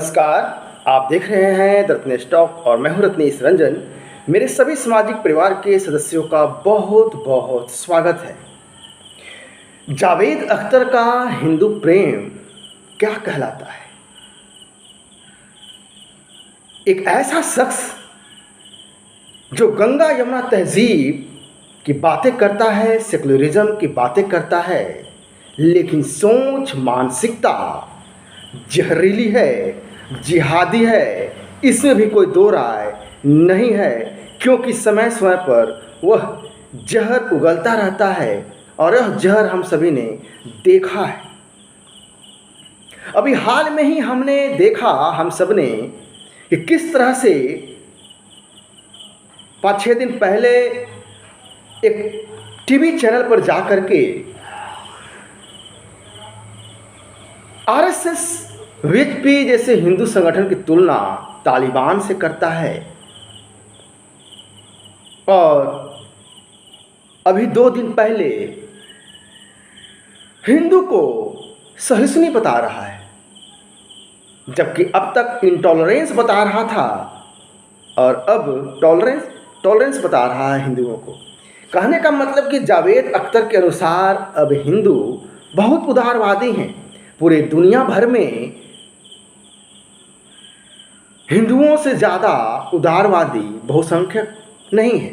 नमस्कार। आप देख रहे हैं द रत्नेश टॉक और मैं हूं रत्नेश रंजन। मेरे सभी सामाजिक परिवार के सदस्यों का बहुत बहुत स्वागत है। जावेद अख्तर का हिंदू प्रेम क्या कहलाता है? एक ऐसा शख्स जो गंगा यमुना तहजीब की बातें करता है, सेकुलरिज्म की बातें करता है, लेकिन सोच मानसिकता जहरीली है, जिहादी है, इसमें भी कोई दो राय नहीं है, क्योंकि समय समय पर वह जहर उगलता रहता है और यह जहर हम सभी ने देखा है। अभी हाल में ही हमने देखा, हम सब ने, कि किस तरह से 5-6 दिन पहले एक टीवी चैनल पर जाकर के आरएसएस वीएचपी जैसे हिंदू संगठन की तुलना तालिबान से करता है और अभी 2 दिन पहले हिंदू को सहिष्णु बता रहा है, जबकि अब तक इंटॉलरेंस बता रहा था और अब टॉलरेंस बता रहा है हिंदुओं को। कहने का मतलब कि जावेद अख्तर के अनुसार अब हिंदू बहुत उदारवादी हैं। पूरे दुनिया भर में हिंदुओं से ज़्यादा उदारवादी बहुसंख्यक नहीं है।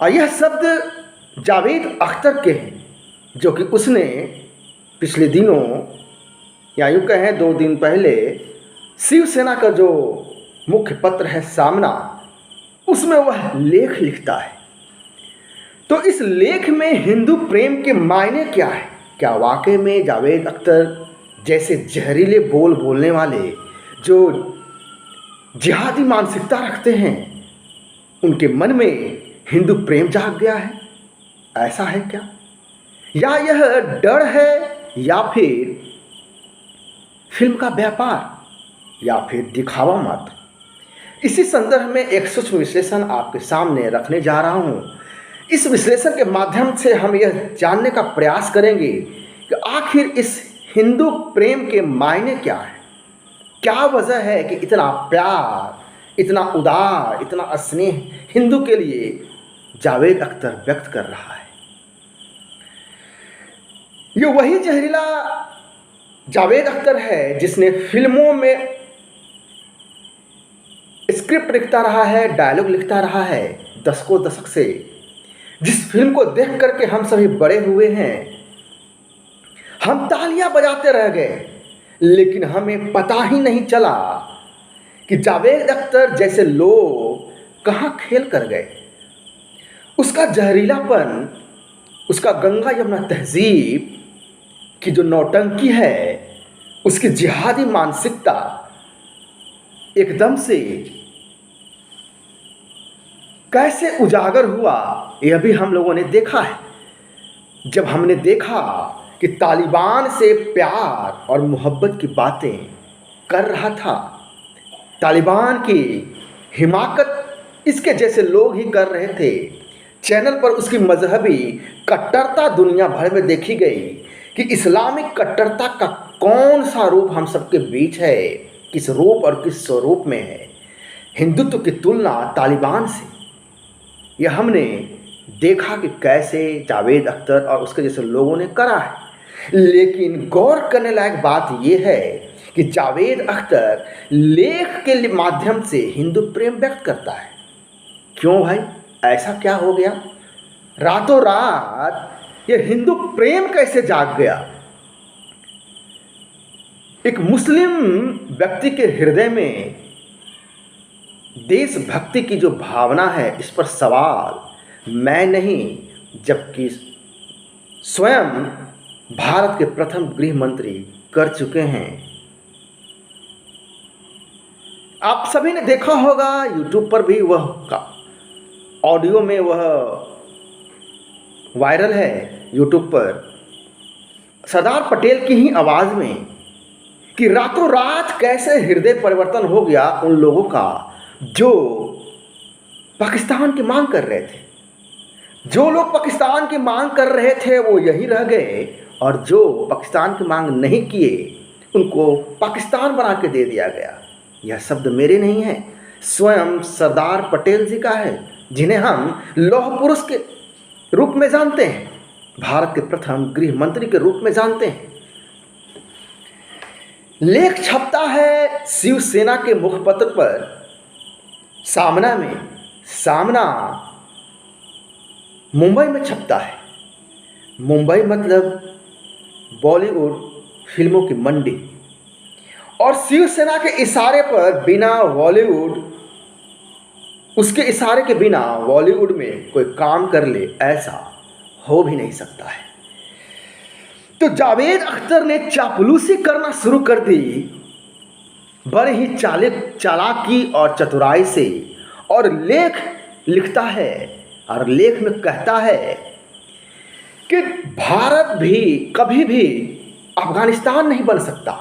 और यह शब्द जावेद अख्तर के हैं, जो कि उसने पिछले दिनों या यूँ कहें 2 दिन पहले शिवसेना का जो मुख्य पत्र है सामना, उसमें वह लेख लिखता है। तो इस लेख में हिंदू प्रेम के मायने क्या है? क्या वाकई में जावेद अख्तर जैसे जहरीले बोल बोलने वाले जो जिहादी मानसिकता रखते हैं, उनके मन में हिंदू प्रेम जाग गया है? ऐसा है क्या? या यह डर है, या फिर फिल्म का व्यापार, या फिर दिखावा मात्र? इसी संदर्भ में एक सूक्ष्म विश्लेषण आपके सामने रखने जा रहा हूँ। इस विश्लेषण के माध्यम से हम यह जानने का प्रयास करेंगे कि आखिर इस हिंदू प्रेम के मायने क्या है। क्या वजह है कि इतना प्यार, इतना उदार, इतना स्नेह हिंदू के लिए जावेद अख्तर व्यक्त कर रहा है। ये वही जहरीला जावेद अख्तर है जिसने फिल्मों में स्क्रिप्ट लिखता रहा है, डायलॉग लिखता रहा है दशक से, जिस फिल्म को देख करके हम सभी बड़े हुए हैं। हम तालियां बजाते रह गए, लेकिन हमें पता ही नहीं चला कि जावेद अख्तर जैसे लोग कहाँ खेल कर गए। उसका जहरीलापन, उसका गंगा यमुना तहजीब की जो नौटंकी है, उसकी जिहादी मानसिकता एकदम से कैसे उजागर हुआ, यह भी हम लोगों ने देखा है। जब हमने देखा कि तालिबान से प्यार और मोहब्बत की बातें कर रहा था, तालिबान की हिमाकत इसके जैसे लोग ही कर रहे थे। चैनल पर उसकी मजहबी कट्टरता दुनिया भर में देखी गई कि इस्लामिक कट्टरता का कौन सा रूप हम सबके बीच है, किस रूप और किस स्वरूप में है। हिंदुत्व की तुलना तालिबान से, यह हमने देखा कि कैसे जावेद अख्तर और उसके जैसे लोगों ने करा है। लेकिन गौर करने लायक बात यह है कि जावेद अख्तर लेख के माध्यम से हिंदू प्रेम व्यक्त करता है। क्यों भाई, ऐसा क्या हो गया? रातों रात यह हिंदू प्रेम कैसे जाग गया? एक मुस्लिम व्यक्ति के हृदय में देशभक्ति की जो भावना है, इस पर सवाल मैं नहीं, जबकि स्वयं भारत के प्रथम गृह मंत्री कर चुके हैं। आप सभी ने देखा होगा, यूट्यूब पर भी वह ऑडियो में वह वायरल है यूट्यूब पर, सरदार पटेल की ही आवाज़ में, कि रातों रात कैसे हृदय परिवर्तन हो गया उन लोगों का जो पाकिस्तान की मांग कर रहे थे। जो लोग पाकिस्तान की मांग कर रहे थे वो यहीं रह गए, और जो पाकिस्तान की मांग नहीं किए उनको पाकिस्तान बना के दे दिया गया। यह शब्द मेरे नहीं हैं, स्वयं सरदार पटेल जी का है, जिन्हें हम लौह पुरुष के रूप में जानते हैं, भारत के प्रथम गृह मंत्री के रूप में जानते हैं। लेख छपता है शिवसेना के मुखपत्र पर, सामना में, सामना मुंबई में छपता है। मुंबई मतलब बॉलीवुड फिल्मों की मंडी, और शिवसेना के इशारे पर बिना बॉलीवुड, उसके इशारे के बिना बॉलीवुड में कोई काम कर ले, ऐसा हो भी नहीं सकता है। तो जावेद अख्तर ने चापलूसी करना शुरू कर दी, बड़े ही चालाकी और चतुराई से, और लेख लिखता है और लेख में कहता है कि भारत भी कभी भी अफगानिस्तान नहीं बन सकता,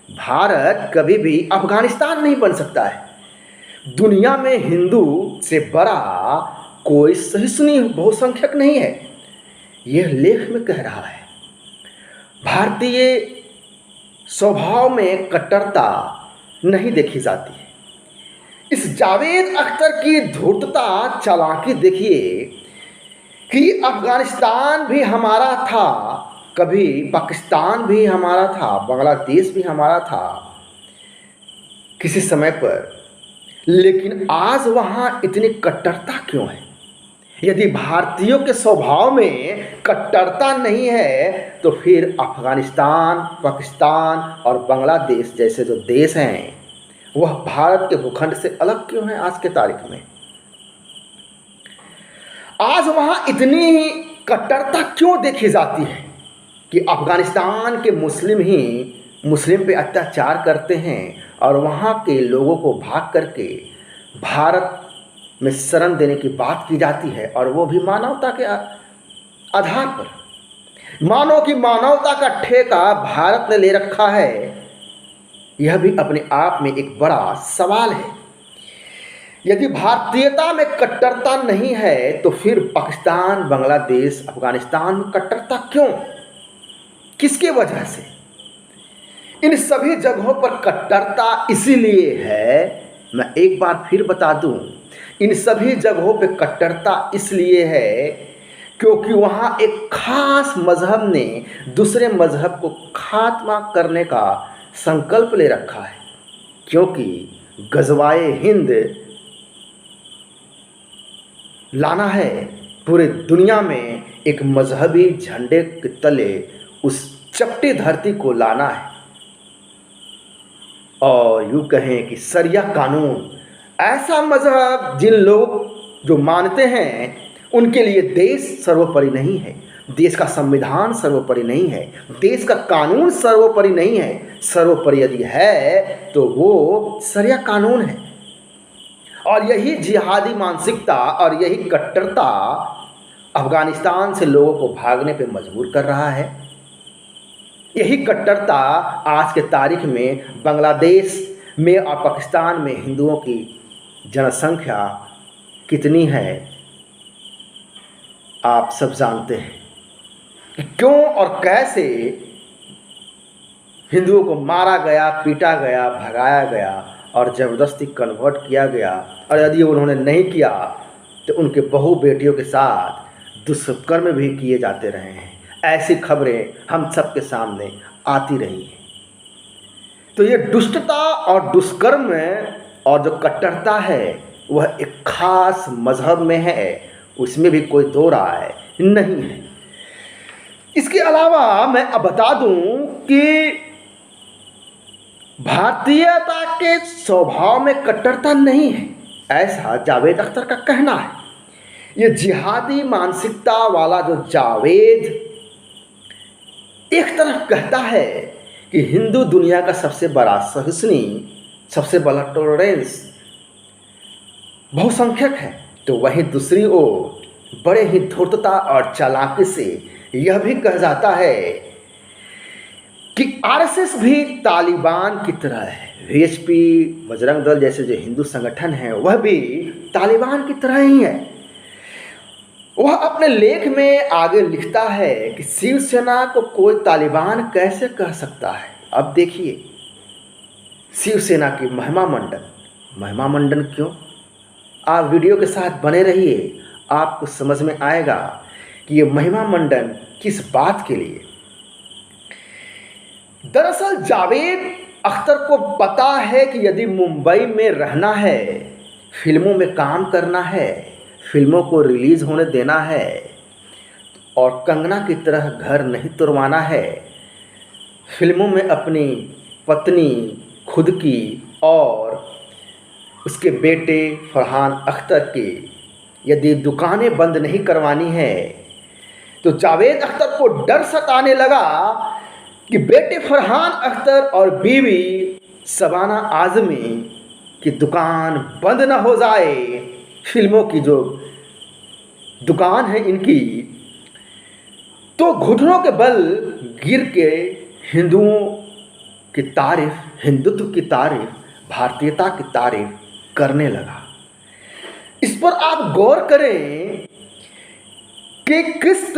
भारत कभी भी अफगानिस्तान नहीं बन सकता है। दुनिया में हिंदू से बड़ा कोई सहिष्णु बहुसंख्यक नहीं है, यह लेख में कह रहा है। भारतीय स्वभाव में कट्टरता नहीं देखी जाती है। इस जावेद अख्तर की धूर्तता, चालाकी देखिए कि अफगानिस्तान भी हमारा था, कभी पाकिस्तान भी हमारा था, बांग्लादेश भी हमारा था किसी समय पर, लेकिन आज वहाँ इतनी कट्टरता क्यों है? यदि भारतीयों के स्वभाव में कट्टरता नहीं है तो फिर अफगानिस्तान, पाकिस्तान और बांग्लादेश जैसे जो देश हैं वह भारत के भूखंड से अलग क्यों हैं आज के तारीख में? आज वहाँ इतनी कट्टरता क्यों देखी जाती है कि अफगानिस्तान के मुस्लिम ही मुस्लिम पे अत्याचार करते हैं और वहाँ के लोगों को भाग करके भारत में शरण देने की बात की जाती है, और वो भी मानवता के आधार पर। मानो कि मानवता का ठेका भारत ने ले रखा है, यह भी अपने आप में एक बड़ा सवाल है। यदि भारतीयता में कट्टरता नहीं है तो फिर पाकिस्तान, बांग्लादेश, अफगानिस्तान में कट्टरता क्यों? किसके वजह से? इन सभी जगहों पर कट्टरता इसीलिए है, मैं एक बार फिर बता दूं, इन सभी जगहों पे कट्टरता इसलिए है क्योंकि वहाँ एक खास मजहब ने दूसरे मजहब को खात्मा करने का संकल्प ले रखा है। क्योंकि गज़वाए हिंद लाना है पूरे दुनिया में, एक मजहबी झंडे के तले उस चपटी धरती को लाना है, और यूँ कहें कि शरिया कानून, ऐसा मजहब जिन लोग जो मानते हैं उनके लिए देश सर्वोपरि नहीं है, देश का संविधान सर्वोपरि नहीं है, देश का कानून सर्वोपरि नहीं है। सर्वोपरि यदि है तो वो शरिया कानून है। और यही जिहादी मानसिकता और यही कट्टरता अफगानिस्तान से लोगों को भागने पे मजबूर कर रहा है। यही कट्टरता आज के तारीख में बांग्लादेश में और पाकिस्तान में हिंदुओं की जनसंख्या कितनी है आप सब जानते हैं कि क्यों और कैसे हिंदुओं को मारा गया, पीटा गया, भगाया गया और ज़बरदस्ती कन्वर्ट किया गया, और यदि उन्होंने नहीं किया तो उनके बहू बेटियों के साथ दुष्कर्म भी किए जाते रहे हैं। ऐसी खबरें हम सबके सामने आती रही हैं। तो ये दुष्टता और दुष्कर्म और जो कट्टरता है वह एक खास मजहब में है, उसमें भी कोई दो राय नहीं है। इसके अलावा मैं अब बता दूं कि भारतीयता के स्वभाव में कट्टरता नहीं है, ऐसा जावेद अख्तर का कहना है। ये जिहादी मानसिकता वाला जो जावेद एक तरफ कहता है कि हिंदू दुनिया का सबसे बड़ा सहिष्णु, सबसे बड़ा टॉलरेंस बहुसंख्यक है, तो वहीं दूसरी ओर बड़े ही धूर्तता और चालाकी से यह भी कहा जाता है कि आरएसएस भी तालिबान की तरह है, वीएचपी, बजरंग दल जैसे जो हिंदू संगठन हैं वह भी तालिबान की तरह ही है। वह अपने लेख में आगे लिखता है कि शिवसेना को कोई तालिबान कैसे कह सकता है, अब देखिए शिवसेना की महिमा मंडन क्यों? आप वीडियो के साथ बने रहिए, आपको समझ में आएगा कि ये महिमा मंडन किस बात के लिए। दरअसल जावेद अख्तर को पता है कि यदि मुंबई में रहना है, फिल्मों में काम करना है, फिल्मों को रिलीज़ होने देना है और कंगना की तरह घर नहीं तुड़वाना है, फिल्मों में अपनी पत्नी, खुद की और उसके बेटे फरहान अख्तर की यदि दुकानें बंद नहीं करवानी है, तो जावेद अख्तर को डर सताने लगा कि बेटे फरहान अख्तर और बीवी शबाना आज़मी की दुकान बंद ना हो जाए। फिल्मों की जो दुकान है इनकी, तो घुटनों के बल गिर के हिंदुओं की तारीफ, हिंदुत्व की तारीफ, भारतीयता की तारीफ करने लगा। इस पर आप गौर करें कि किस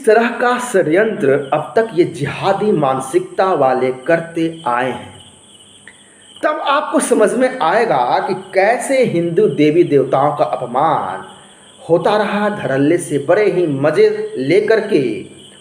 तरह का षड्यंत्र अब तक ये जिहादी मानसिकता वाले करते आए हैं। तब आपको समझ में आएगा कि कैसे हिंदू देवी देवताओं का अपमान होता रहा। धड़ल्ले से बड़े ही मज़े लेकर के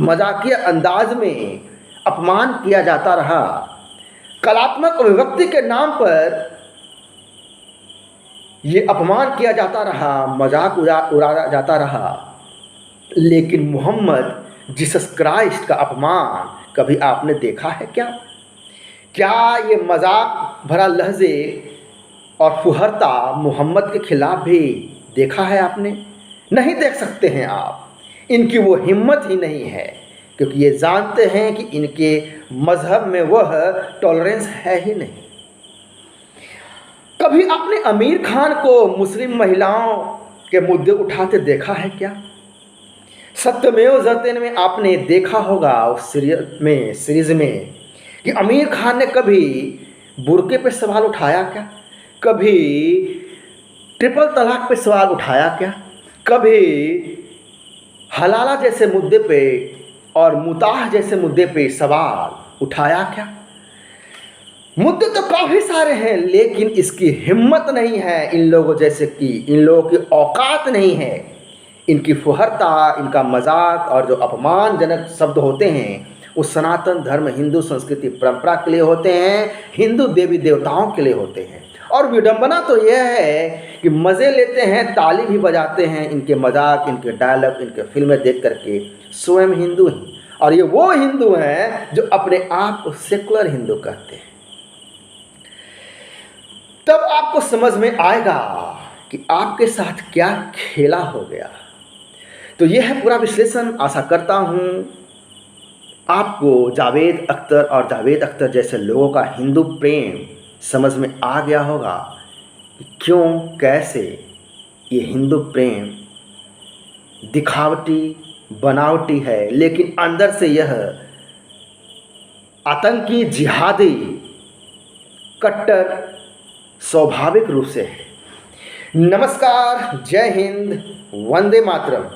मजाकिया अंदाज में अपमान किया जाता रहा। कलात्मक अभिव्यक्ति के नाम पर ये अपमान किया जाता रहा, मजाक उड़ाया जाता रहा। लेकिन मोहम्मद जीसस क्राइस्ट का अपमान कभी आपने देखा है क्या? क्या ये मजाक भरा लहजे और फुहरता मोहम्मद के खिलाफ भी देखा है आपने? नहीं देख सकते हैं आप। इनकी वो हिम्मत ही नहीं है, क्योंकि ये जानते हैं कि इनके मज़हब में वह टॉलरेंस है ही नहीं। कभी आपने आमिर खान को मुस्लिम महिलाओं के मुद्दे उठाते देखा है क्या? सत्यमेव जयते में आपने देखा होगा उस सीरीज में कि आमिर खान ने कभी बुर्के पे सवाल उठाया क्या? कभी ट्रिपल तलाक पे सवाल उठाया क्या? कभी हलाला जैसे मुद्दे पे और मुताह जैसे मुद्दे पे सवाल उठाया क्या? मुद्दे तो काफ़ी सारे हैं, लेकिन इसकी हिम्मत नहीं है इन लोगों जैसे की, इन लोगों की औकात नहीं है। इनकी फुहरता, इनका मजाक और जो अपमानजनक शब्द होते हैं वो सनातन धर्म, हिंदू संस्कृति परंपरा के लिए होते हैं, हिंदू देवी देवताओं के लिए होते हैं। और विडंबना तो यह है कि मज़े लेते हैं, ताली भी बजाते हैं इनके मजाक, इनके डायलॉग, इनके फिल्में देख करके स्वयं हिंदू हैं। और ये वो हिंदू हैं जो अपने आप को सेकुलर हिंदू कहते हैं। तब आपको समझ में आएगा कि आपके साथ क्या खेला हो गया। तो यह है पूरा विश्लेषण। आशा करता हूँ आपको जावेद अख्तर और जावेद अख्तर जैसे लोगों का हिंदू प्रेम समझ में आ गया होगा कि क्यों, कैसे ये हिंदू प्रेम दिखावटी, बनावटी है, लेकिन अंदर से यह आतंकी, जिहादी, कट्टर स्वाभाविक रूप से है। नमस्कार, जय हिंद, वंदे मातरम।